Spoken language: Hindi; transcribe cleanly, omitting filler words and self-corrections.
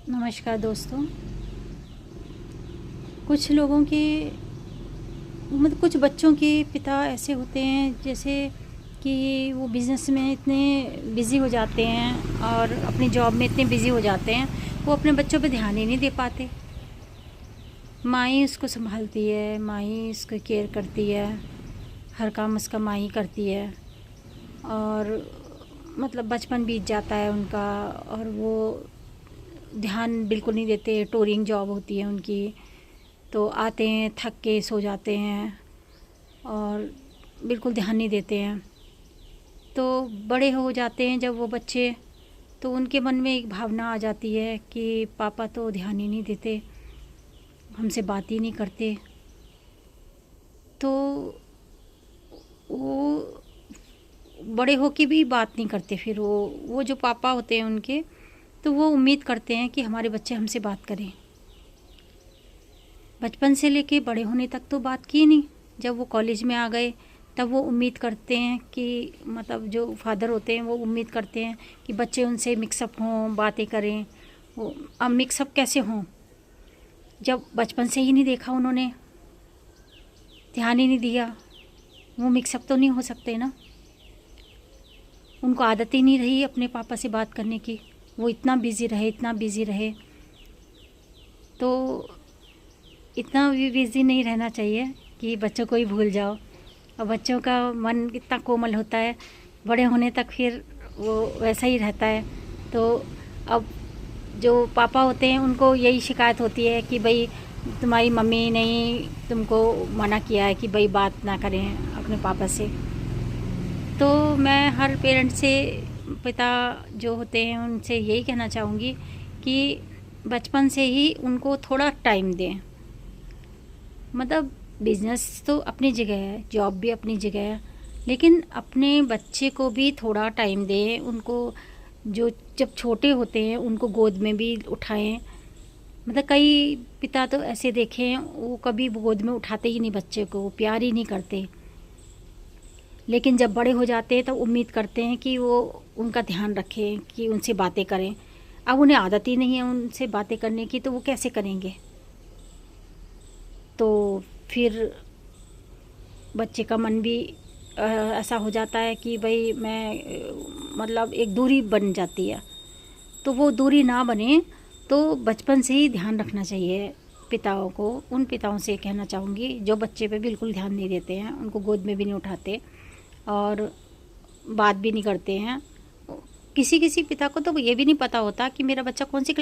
नमस्कार दोस्तों। कुछ लोगों के मतलब कुछ बच्चों के पिता ऐसे होते हैं जैसे कि वो बिज़नेस में इतने बिज़ी हो जाते हैं और अपनी जॉब में इतने बिज़ी हो जाते हैं, वो अपने बच्चों पे ध्यान ही नहीं दे पाते। माँ ही उसको संभालती है, माँ ही उसको केयर करती है, हर काम उसका माँ ही करती है। और मतलब बचपन बीत जाता है उनका और वो ध्यान बिल्कुल नहीं देते। टूरिंग जॉब होती है उनकी, तो आते हैं थक के सो जाते हैं और बिल्कुल ध्यान नहीं देते हैं। तो बड़े हो जाते हैं जब वो बच्चे, तो उनके मन में एक भावना आ जाती है कि पापा तो ध्यान ही नहीं देते, हमसे बात ही नहीं करते। तो वो बड़े होके भी बात नहीं करते। फिर वो जो पापा होते हैं उनके, तो वो उम्मीद करते हैं कि हमारे बच्चे हमसे बात करें। बचपन से लेके बड़े होने तक तो बात की नहीं। जब वो कॉलेज में आ गए तब वो उम्मीद करते हैं कि मतलब जो फादर होते हैं वो उम्मीद करते हैं कि बच्चे उनसे मिक्सअप हों, बातें करें। वो अब मिक्सअप कैसे हों जब बचपन से ही नहीं देखा उन्होंने, ध्यान ही नहीं दिया। वो मिक्सअप तो नहीं हो सकते ना, उनको आदत ही नहीं रही अपने पापा से बात करने की। वो इतना बिज़ी रहे, इतना बिज़ी रहे। तो इतना भी बिज़ी नहीं रहना चाहिए कि बच्चों को ही भूल जाओ। और बच्चों का मन कितना कोमल होता है, बड़े होने तक फिर वो वैसा ही रहता है। तो अब जो पापा होते हैं उनको यही शिकायत होती है कि भाई तुम्हारी मम्मी ने तुमको मना किया है कि भाई बात ना करें अपने पापा से। तो मैं हर पेरेंट्स से, पिता जो होते हैं उनसे यही कहना चाहूँगी कि बचपन से ही उनको थोड़ा टाइम दें। मतलब बिज़नेस तो अपनी जगह है, जॉब भी अपनी जगह है, लेकिन अपने बच्चे को भी थोड़ा टाइम दें। उनको जो जब छोटे होते हैं उनको गोद में भी उठाएं। मतलब कई पिता तो ऐसे देखे हैं, वो कभी गोद में उठाते ही नहीं बच्चे को, प्यार ही नहीं करते। लेकिन जब बड़े हो जाते हैं तो उम्मीद करते हैं कि वो उनका ध्यान रखें, कि उनसे बातें करें। अब उन्हें आदत ही नहीं है उनसे बातें करने की, तो वो कैसे करेंगे। तो फिर बच्चे का मन भी ऐसा हो जाता है कि भाई मतलब एक दूरी बन जाती है। तो वो दूरी ना बने, तो बचपन से ही ध्यान रखना चाहिए पिताओं को। उन पिताओं से कहना चाहूँगी जो बच्चे पे बिल्कुल ध्यान नहीं देते हैं, उनको गोद में भी नहीं उठाते और बात भी नहीं करते हैं। किसी किसी पिता को तो ये भी नहीं पता होता कि मेरा बच्चा कौन सी